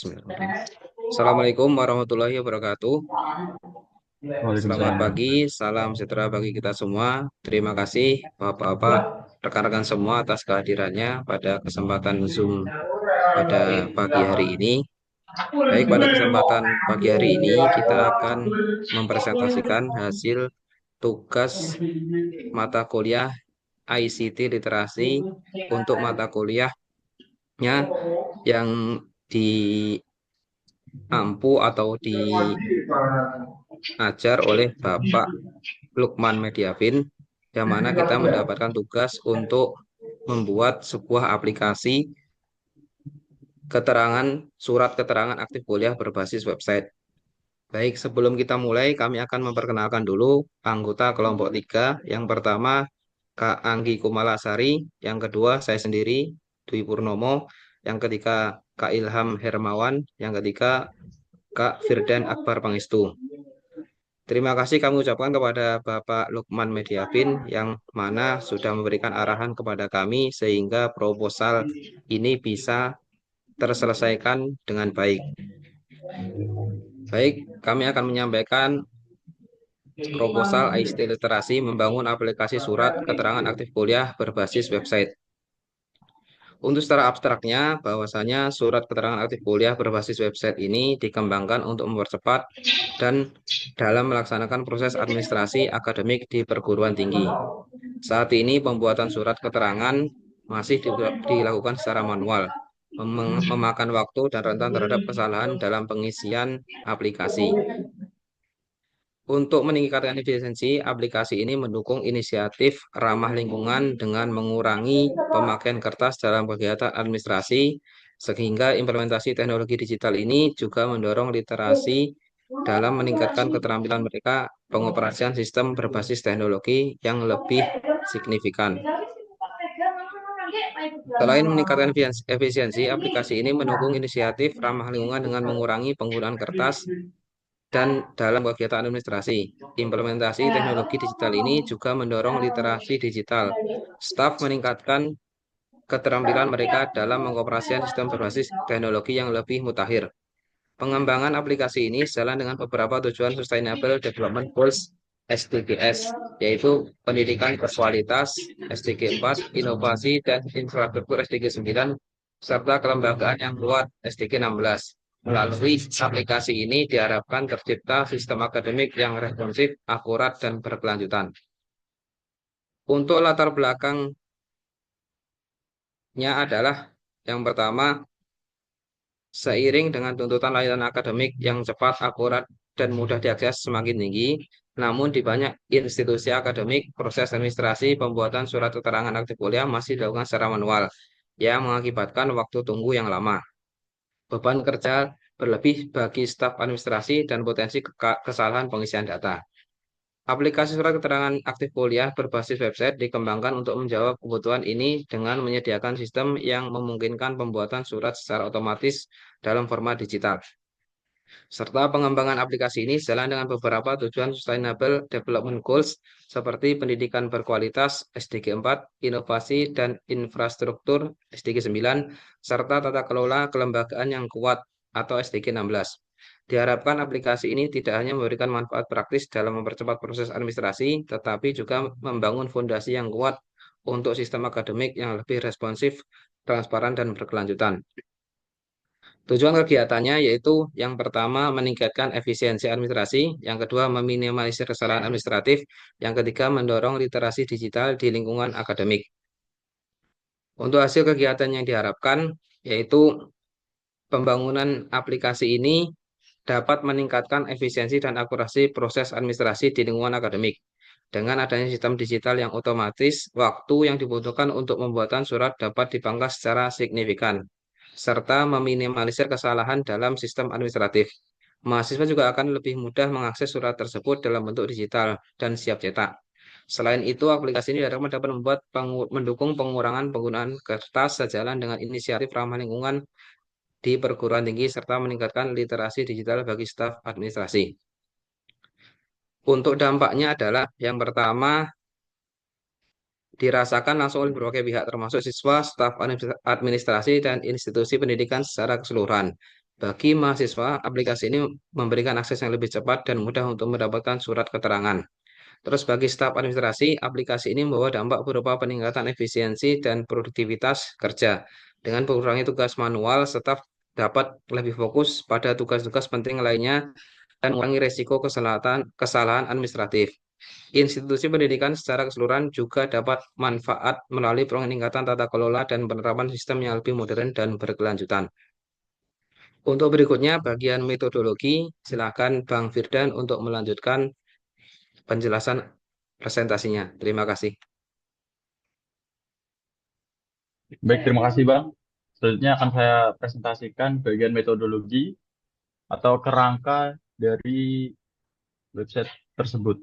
Bismillahirrahmanirrahim. Assalamualaikum warahmatullahi wabarakatuh. Selamat Waalaikumsalam. pagi, salam sejahtera bagi kita semua. Terima kasih Bapak-bapak, rekan-rekan semua atas kehadirannya pada kesempatan Zoom pada pagi hari ini. Baik, pada kesempatan pagi hari ini kita akan mempresentasikan hasil tugas mata kuliah ICT Literasi untuk mata kuliahnya yang diampu atau diajar oleh Bapak Lukman Mediavin, yang mana kita mendapatkan tugas untuk membuat sebuah aplikasi keterangan surat keterangan aktif kuliah berbasis website. Baik, sebelum kita mulai, kami akan memperkenalkan dulu anggota kelompok 3. Yang pertama, Kak Anggi Kumalasari. Yang kedua, saya sendiri, Dwi Purnomo. Yang ketiga, Kak Ilham Hermawan. Yang ketiga, Kak Firdan Akbar Pangestu. Terima kasih kami ucapkan kepada Bapak Lukman Mediavin yang mana sudah memberikan arahan kepada kami sehingga proposal ini bisa terselesaikan dengan baik. Baik, kami akan menyampaikan proposal ICT Literasi membangun aplikasi surat keterangan aktif kuliah berbasis website. Untuk secara abstraknya, bahwasanya surat keterangan aktif kuliah berbasis website ini dikembangkan untuk mempercepat dan dalam melaksanakan proses administrasi akademik di perguruan tinggi. Saat ini pembuatan surat keterangan masih dilakukan secara manual, memakan waktu dan rentan terhadap kesalahan dalam pengisian aplikasi. Untuk meningkatkan efisiensi, aplikasi ini mendukung inisiatif ramah lingkungan dengan mengurangi pemakaian kertas dalam kegiatan administrasi, sehingga implementasi teknologi digital ini juga mendorong literasi dalam meningkatkan keterampilan mereka pengoperasian sistem berbasis teknologi yang lebih signifikan. Selain meningkatkan efisiensi, aplikasi ini mendukung inisiatif ramah lingkungan dengan mengurangi penggunaan kertas dan dalam kegiatan administrasi. Implementasi teknologi digital ini juga mendorong literasi digital. Staf meningkatkan keterampilan mereka dalam mengoperasikan sistem berbasis teknologi yang lebih mutakhir. Pengembangan aplikasi ini sejalan dengan beberapa tujuan Sustainable Development Goals SDGs, yaitu pendidikan berkualitas SDG 4, inovasi dan infrastruktur SDG 9, serta kelembagaan yang kuat SDG 16. Melalui aplikasi ini diharapkan tercipta sistem akademik yang responsif, akurat, dan berkelanjutan. Untuk latar belakangnya adalah yang pertama, seiring dengan tuntutan layanan akademik yang cepat, akurat, dan mudah diakses semakin tinggi, namun di banyak institusi akademik, proses administrasi pembuatan surat keterangan aktif kuliah masih dilakukan secara manual, yang mengakibatkan waktu tunggu yang lama. Beban kerja berlebih bagi staf administrasi dan potensi kesalahan pengisian data. Aplikasi surat keterangan aktif kuliah berbasis website dikembangkan untuk menjawab kebutuhan ini dengan menyediakan sistem yang memungkinkan pembuatan surat secara otomatis dalam format digital. Serta pengembangan aplikasi ini sejalan dengan beberapa tujuan Sustainable Development Goals seperti pendidikan berkualitas SDG 4, inovasi dan infrastruktur SDG 9, serta tata kelola kelembagaan yang kuat atau SDG 16. Diharapkan aplikasi ini tidak hanya memberikan manfaat praktis dalam mempercepat proses administrasi, tetapi juga membangun fondasi yang kuat untuk sistem akademik yang lebih responsif, transparan, dan berkelanjutan. Tujuan kegiatannya yaitu yang pertama meningkatkan efisiensi administrasi, yang kedua meminimalisir kesalahan administratif, yang ketiga mendorong literasi digital di lingkungan akademik. Untuk hasil kegiatan yang diharapkan yaitu pembangunan aplikasi ini dapat meningkatkan efisiensi dan akurasi proses administrasi di lingkungan akademik. Dengan adanya sistem digital yang otomatis, waktu yang dibutuhkan untuk pembuatan surat dapat dipangkas secara signifikan, serta meminimalisir kesalahan dalam sistem administratif. Mahasiswa juga akan lebih mudah mengakses surat tersebut dalam bentuk digital dan siap cetak. Selain itu, aplikasi ini dapat mendukung pengurangan penggunaan kertas sejalan dengan inisiatif ramah lingkungan di perguruan tinggi serta meningkatkan literasi digital bagi staf administrasi. Untuk dampaknya adalah yang pertama dirasakan langsung oleh berbagai pihak termasuk siswa, staf administrasi, dan institusi pendidikan secara keseluruhan. Bagi mahasiswa, aplikasi ini memberikan akses yang lebih cepat dan mudah untuk mendapatkan surat keterangan. Terus bagi staf administrasi, aplikasi ini membawa dampak berupa peningkatan efisiensi dan produktivitas kerja. Dengan berkurangnya tugas manual, staf dapat lebih fokus pada tugas-tugas penting lainnya dan mengurangi resiko kesalahan administratif. Institusi pendidikan secara keseluruhan juga dapat manfaat melalui peningkatan tata kelola dan penerapan sistem yang lebih modern dan berkelanjutan. Untuk berikutnya, bagian metodologi, silakan Bang Firdan untuk melanjutkan penjelasan presentasinya. Terima kasih. Baik, terima kasih Bang. Selanjutnya akan saya presentasikan bagian metodologi atau kerangka dari website tersebut.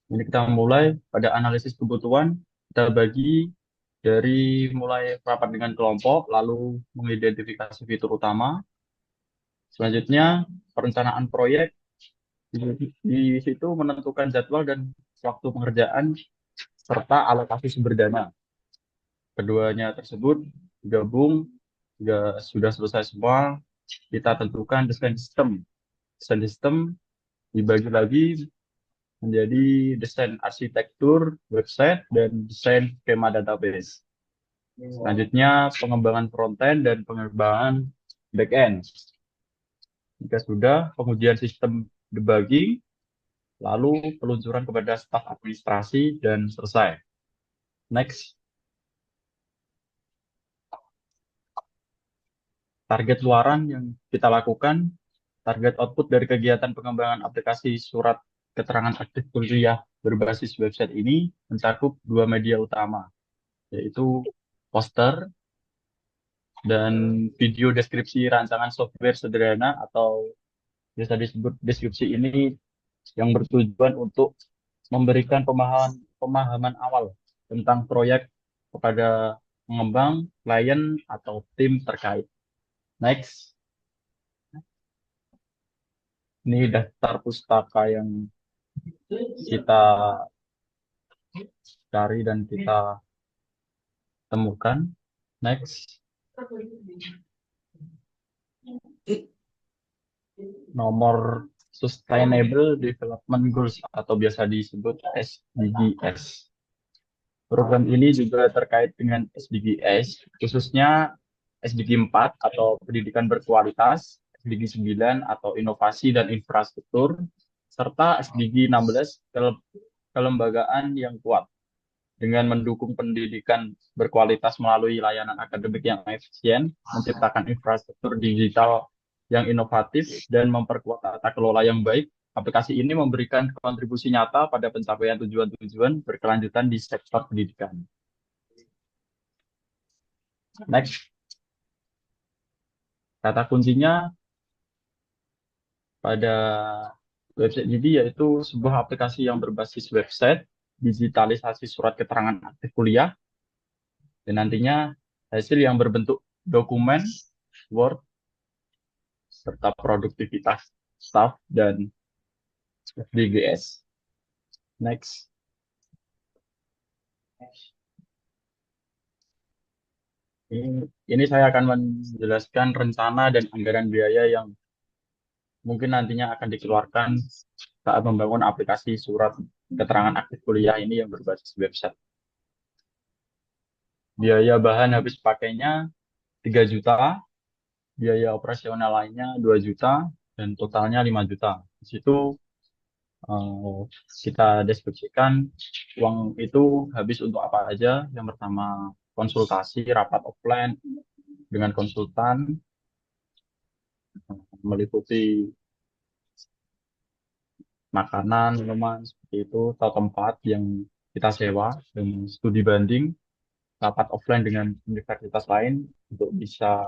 Ini kita mulai pada analisis kebutuhan, kita bagi dari mulai rapat dengan kelompok, lalu mengidentifikasi fitur utama. Selanjutnya, perencanaan proyek, di situ menentukan jadwal dan waktu pengerjaan serta alokasi sumber dana. Keduanya tersebut gabung, jika sudah selesai semua, kita tentukan desain sistem. Desain sistem dibagi lagi menjadi desain arsitektur website dan desain skema database. Selanjutnya, pengembangan frontend dan pengembangan backend. Jika sudah, pengujian sistem debugging, lalu peluncuran kepada staf administrasi dan selesai. Next, target luaran yang kita lakukan, target output dari kegiatan pengembangan aplikasi surat keterangan aktif kuliah berbasis website ini mencakup dua media utama, yaitu poster dan video deskripsi rancangan software sederhana atau biasa disebut deskripsi ini yang bertujuan untuk memberikan pemahaman awal tentang proyek kepada pengembang, klien, atau tim terkait. Next, ini daftar pustaka yang kita cari dan kita temukan. Next, nomor Sustainable Development Goals atau biasa disebut SDGs. Program ini juga terkait dengan SDGs, khususnya SDG 4 atau pendidikan berkualitas, SDG 9 atau inovasi dan infrastruktur, serta SDG 16 kelembagaan yang kuat dengan mendukung pendidikan berkualitas melalui layanan akademik yang efisien, menciptakan infrastruktur digital yang inovatif, dan memperkuat tata kelola yang baik. Aplikasi ini memberikan kontribusi nyata pada pencapaian tujuan-tujuan berkelanjutan di sektor pendidikan. Next, kata kuncinya pada website ini yaitu sebuah aplikasi yang berbasis website, digitalisasi surat keterangan aktif kuliah, dan nantinya hasil yang berbentuk dokumen, Word, serta produktivitas staff dan SDGs. Next. Ini saya akan menjelaskan rencana dan anggaran biaya yang mungkin nantinya akan dikeluarkan saat membangun aplikasi surat keterangan aktif kuliah ini yang berbasis website. Biaya bahan habis pakainya 3 juta, biaya operasional lainnya 2 juta, dan totalnya 5 juta. Di situ eh, kita deskripsikan uang itu habis untuk apa aja. Yang pertama, konsultasi, rapat offline dengan konsultan, meliputi makanan, minuman, seperti itu, atau tempat yang kita sewa, dan studi banding, rapat offline dengan universitas lain untuk bisa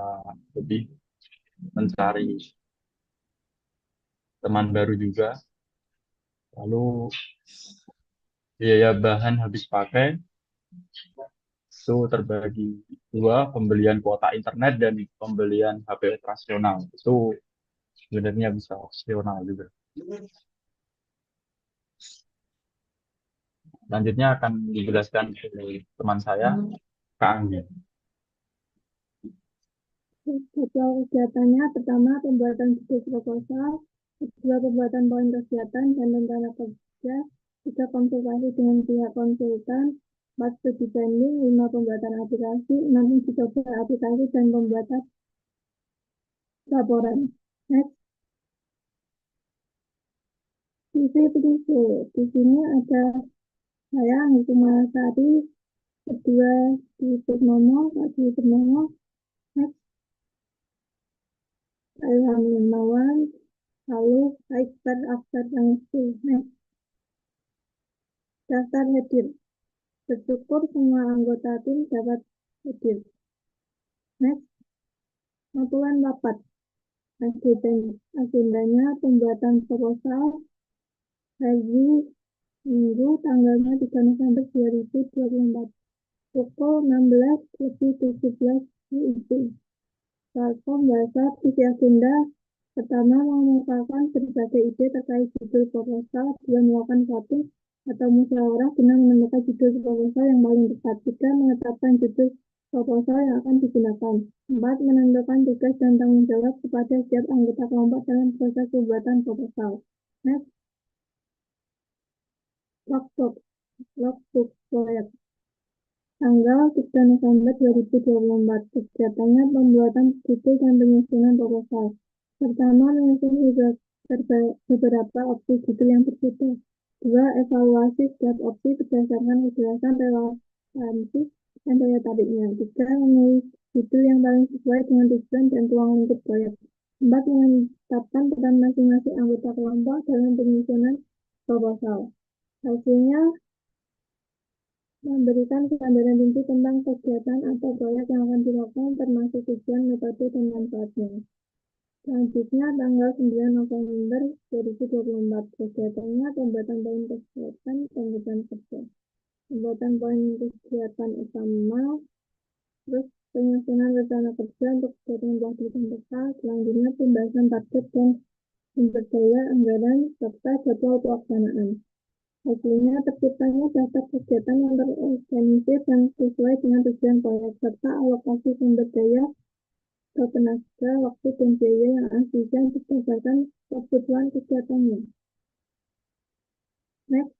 lebih mencari teman baru juga. Lalu biaya bahan habis pakai itu terbagi dua, pembelian kuota internet dan pembelian HP operasional. Itu sebenarnya bisa opsional juga. Selanjutnya akan dijelaskan oleh teman saya, Kak Anggi. Jadwal kegiatannya pertama pembuatan judul proposal, kedua pembuatan poin kegiatan dan rencana kerja, tiga konsultasi dengan pihak konsultan, empat studi banding, lima pembuatan aplikasi, enam uji coba aplikasi dan pembuatan laporan. Next, CV. Di sini ada saya Hukumasari, kedua di Purnomo, Pak Dwi Purnomo. Next, Ilham Limawan, lalu Aikbar Akbar Bangsu. Next, daftar hadir. Bersyukur semua anggota tim dapat hadir. Next, notulen rapat. Agendanya pembuatan proposal hari Minggu tanggalnya 3 November 2024 pukul 16:17 WIB. Platform WhatsApp isi agenda pertama mengemukakan berbagai ide terkait judul proposal, dua melakukan voting atau musyawarah dengan menentukan judul proposal yang paling tepat, tiga menetapkan judul proposal yang akan digunakan, empat menentukan tugas dan tanggung jawab kepada setiap anggota kelompok dalam proses pembuatan proposal. Next, logbook proyek. Tanggal 3 November 2024, kegiatannya pembuatan judul dan penyusunan proposal. Pertama, menyusun beberapa opsi judul yang berbeda. Dua, evaluasi setiap opsi berdasarkan kejelasan relevansi dan daya tariknya. Tiga, memilih judul yang paling sesuai dengan tujuan dan ruang lingkup proyek. Empat, menetapkan peran masing-masing anggota kelompok dalam penyusunan proposal. Hasilnya memberikan gambaran rinci tentang kegiatan atau proyek yang akan dilakukan, termasuk tujuan, metode, dan manfaatnya. Selanjutnya, tanggal 9 November 2024, kegiatannya pembuatan poin kegiatan dan rencana kerja. Pembuatan poin kegiatan utama, terus penyusunan rencana kerja untuk kegiatan yang telah ditentukan. Selanjutnya, pembahasan target dan sumber daya anggaran, serta jadwal pelaksanaan. Hasilnya terciptanya daftar kegiatan yang terorganisir dan sesuai dengan tujuan proyek, serta alokasi sumber daya atau tenaga, waktu, dan biaya yang aslinya berdasarkan kebutuhan kegiatannya. Next,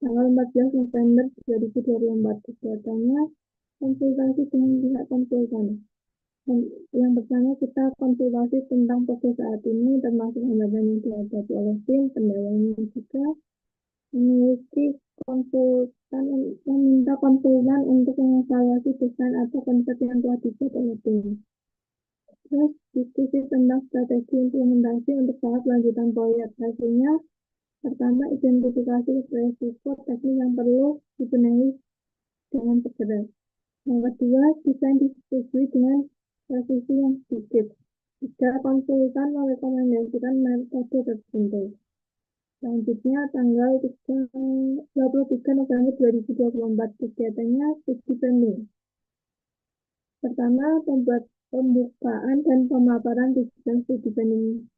tanggal 14 November 2024, kegiatannya konsultasi dengan pihak konsultan. Yang pertama, kita konsultasi tentang proses saat ini, termasuk hambatan yang dihadapi oleh tim, kendalanya juga, memiliki konsultan, meminta konsultan untuk mengevaluasi desain atau konsep yang telah dibuat oleh tim. Terus diskusi tentang strategi implementasi untuk tahap lanjutan proyek. Hasilnya, pertama, identifikasi resiko teknis yang perlu dibenahi dengan segera. Yang kedua, desain disetujui dengan presisi yang sedikit. Tiga, konsultan merekomendasikan metode tertentu. Selanjutnya, tanggal 23 November 2024, kegiatannya studi banding. Pertama, pembukaan dan pemaparan tujuan studi banding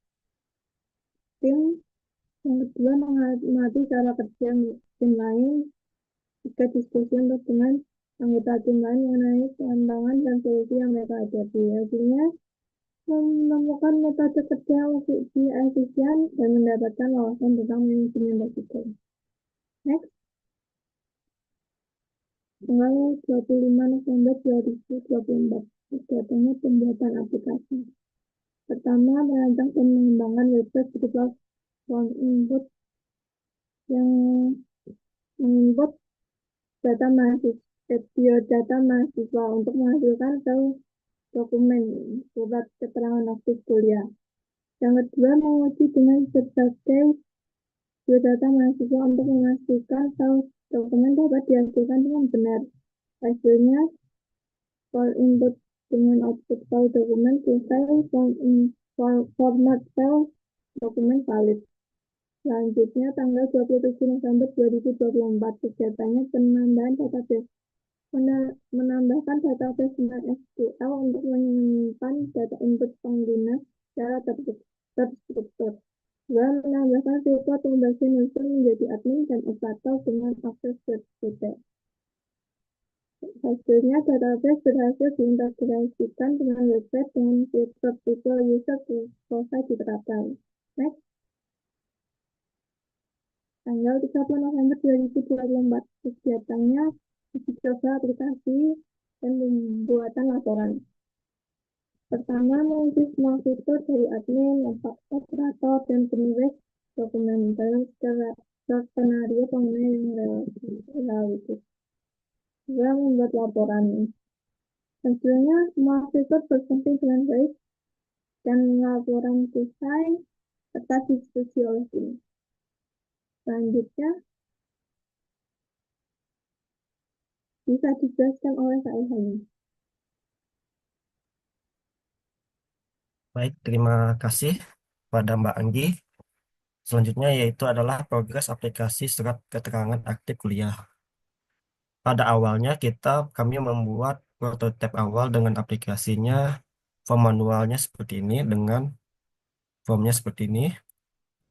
tim. Yang kedua, mengamati cara kerja tim lain. Tiga, diskusi untuk dengan anggota tim lain mengenai tantangan dan solusi yang mereka hadapi. Hasilnya, menemukan metode kerja yang lebih efisien dan mendapatkan wawasan tentang manajemen risiko. Next, tanggal 25 November 2024, kegiatannya pembuatan aplikasi. Pertama, merancang dan mengembangkan website berupa form input yang menginput data mahasiswa untuk menghasilkan dokumen surat keterangan aktif kuliah. Yang kedua, menguji dengan berbagai biodata mahasiswa untuk memastikan dokumen dapat dihasilkan dengan benar. Hasilnya, file input dengan output file dokumen selesai, format file dokumen valid. Selanjutnya, tanggal 27 November 2024, kegiatannya penambahan database. Menambahkan database MySQL untuk menyimpan data input pengguna secara terstruktur. Dua, menambahkan fitur pembagian user menjadi admin dan operator dengan akses web. Hasilnya, database berhasil diintegrasikan dengan website dengan fitur tipe user profile diterapkan. Next. Tanggal 30 November 2024, kegiatannya uji coba aplikasi dan pembuatan laporan. Pertama, menguji semua fitur dari admin, operator, dan penulis dokumen dalam skenario pengguna yang realistis. Juga membuat laporan. Hasilnya, semua fitur berfungsi dengan baik dan laporan selesai serta diskusi oleh tim. Selanjutnya, bisa dijelaskan oleh Kak Ilham. Baik, terima kasih pada Mbak Anggi. Selanjutnya yaitu adalah progres aplikasi surat keterangan aktif kuliah. Pada awalnya kami membuat prototipe awal dengan aplikasinya, form manualnya seperti ini, dengan formnya seperti ini.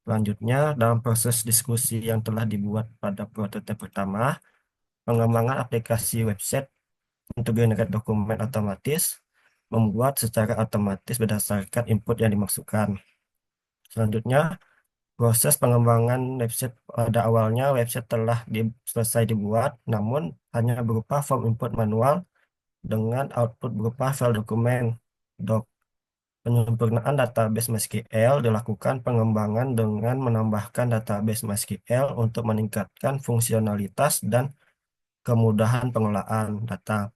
Selanjutnya, dalam proses diskusi yang telah dibuat pada prototipe pertama, pengembangan aplikasi website untuk generate dokumen otomatis membuat secara otomatis berdasarkan input yang dimasukkan. Selanjutnya, proses pengembangan website pada awalnya website telah selesai dibuat, namun hanya berupa form input manual dengan output berupa file dokumen doc. Penyempurnaan database MySQL dilakukan pengembangan dengan menambahkan database MySQL untuk meningkatkan fungsionalitas dan kemudahan pengelolaan data.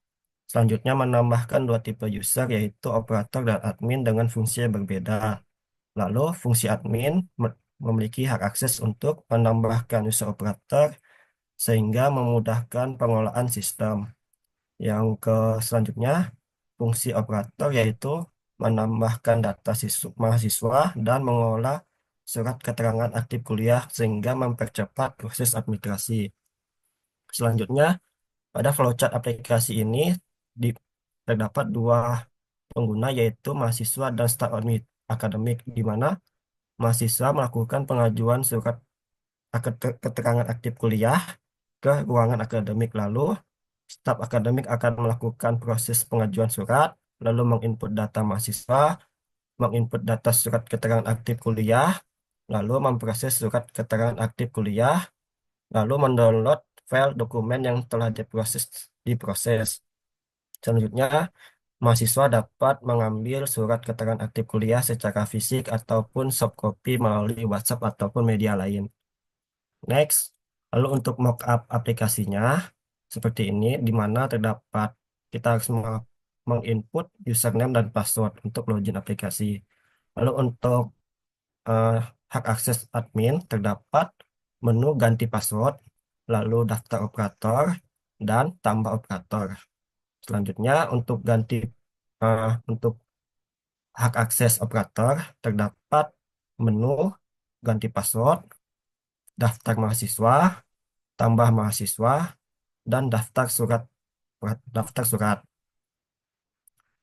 Selanjutnya menambahkan dua tipe user yaitu operator dan admin dengan fungsi yang berbeda. Lalu fungsi admin memiliki hak akses untuk menambahkan user operator sehingga memudahkan pengelolaan sistem. Yang selanjutnya fungsi operator yaitu menambahkan data mahasiswa dan mengolah surat keterangan aktif kuliah sehingga mempercepat proses administrasi. Selanjutnya, pada flowchart aplikasi ini di- terdapat dua pengguna yaitu mahasiswa dan staf akademik, di mana mahasiswa melakukan pengajuan surat keterangan aktif kuliah ke ruangan akademik, lalu staf akademik akan melakukan proses pengajuan surat, lalu menginput data mahasiswa, menginput data surat keterangan aktif kuliah, lalu memproses surat keterangan aktif kuliah, lalu mendownload file dokumen yang telah diproses. Selanjutnya, mahasiswa dapat mengambil surat keterangan aktif kuliah secara fisik ataupun soft copy melalui WhatsApp ataupun media lain. Next, lalu untuk mockup aplikasinya seperti ini, di mana terdapat kita harus menginput username dan password untuk login aplikasi. Lalu untuk eh, hak akses admin terdapat menu ganti password, lalu daftar operator, dan tambah operator. Selanjutnya untuk hak akses operator terdapat menu ganti password, daftar mahasiswa, tambah mahasiswa, dan daftar surat.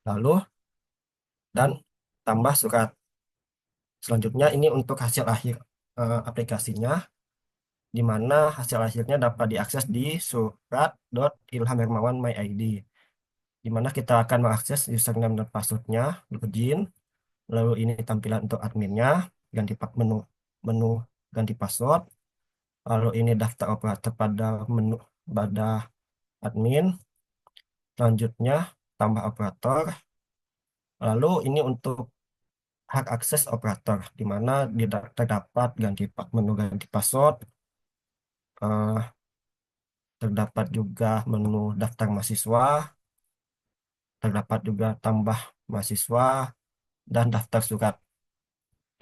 Lalu dan tambah surat. Selanjutnya ini untuk hasil akhir aplikasinya, di mana hasil akhirnya dapat diakses di surat.ilhamhermawan.myid, di mana kita akan mengakses username dan passwordnya, login, lalu ini tampilan untuk adminnya, menu menu ganti password, lalu ini daftar operator pada menu pada admin, selanjutnya tambah operator, lalu ini untuk hak akses operator, di mana terdapat menu ganti password, eh, terdapat juga menu daftar mahasiswa, terdapat juga tambah mahasiswa, dan daftar surat.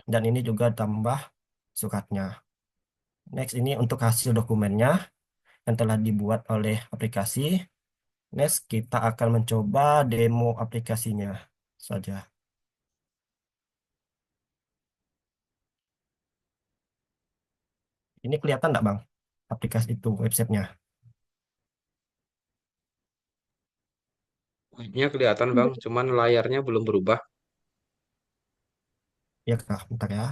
Dan ini juga tambah suratnya. Next, ini untuk hasil dokumennya yang telah dibuat oleh aplikasi. Next, kita akan mencoba demo aplikasinya saja. Ini kelihatan nggak, Bang? Aplikasi itu, websitenya. Ini kelihatan Bang, cuman layarnya belum berubah. Ya, Kak, bentar ya.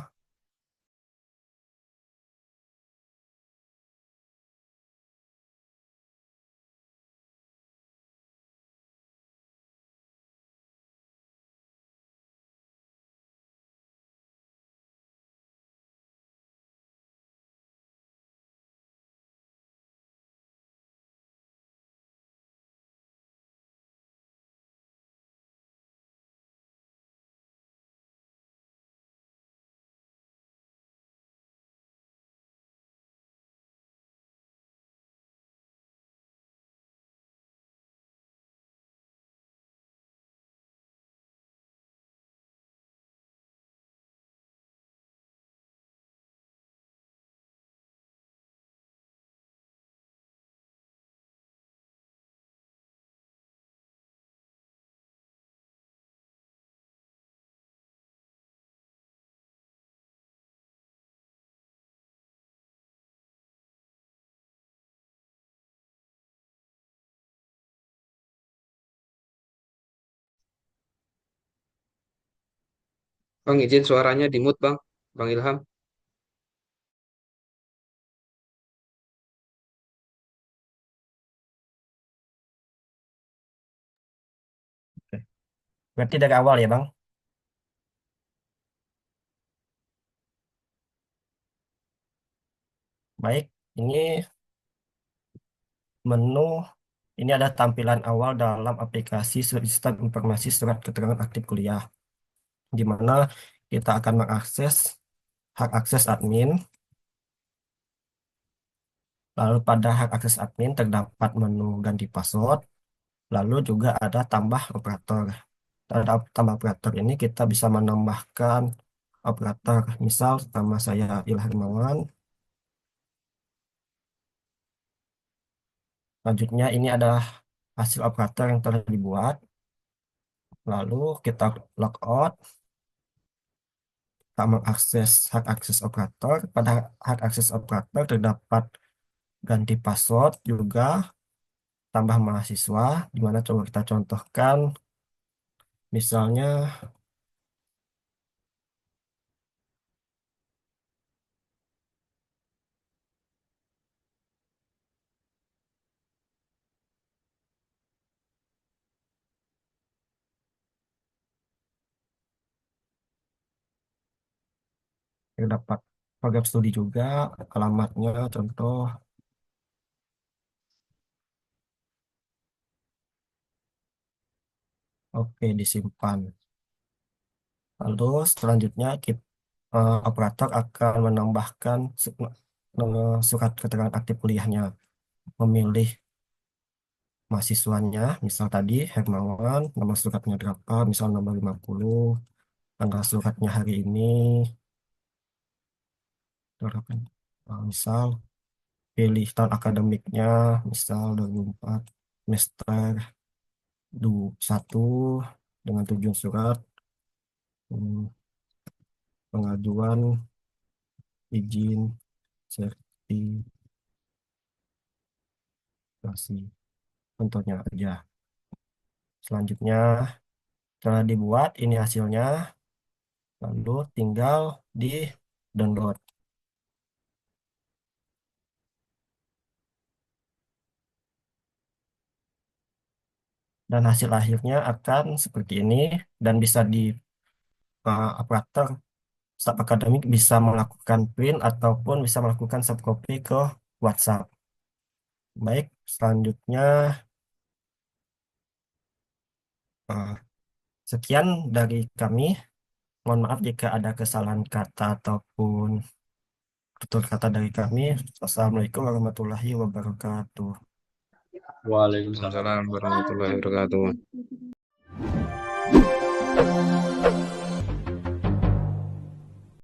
Bang, izin suaranya di mute, Bang. Bang Ilham. Oke. Berarti dari awal ya, Bang. Baik, ini menu ini ada tampilan awal dalam aplikasi sistem informasi surat keterangan aktif kuliah, di mana kita akan mengakses hak akses admin. Lalu pada hak akses admin terdapat menu ganti password, lalu juga ada tambah operator. Pada tambah operator ini kita bisa menambahkan operator, misal nama saya Ilham. Selanjutnya ini adalah hasil operator yang telah dibuat. Lalu kita logout, kita mengakses hak akses operator. Pada hak akses operator terdapat ganti password juga, tambah mahasiswa, di mana coba kita contohkan, misalnya terdapat program studi juga, alamatnya contoh, oke disimpan. Lalu selanjutnya kita, operator akan menambahkan surat keterangan aktif kuliahnya, memilih mahasiswanya, misal tadi Hermawan, nama suratnya berapa, misal nomor 50, tanggal suratnya hari ini, berapa, misal pilih tahun akademiknya, misal 2004, semester 1, dengan tujuan surat, hmm, pengajuan izin sertifikasi, contohnya aja. Selanjutnya setelah dibuat, ini hasilnya, lalu tinggal di download. Dan hasil akhirnya akan seperti ini, dan bisa di operator staf akademik bisa melakukan print ataupun bisa melakukan subcopy ke WhatsApp. Baik, selanjutnya eh, sekian dari kami. Mohon maaf jika ada kesalahan kata ataupun tutur kata dari kami. Assalamualaikum warahmatullahi wabarakatuh. Waalaikumsalam. Waalaikumsalam warahmatullahi wabarakatuh. Waalaikumsalam.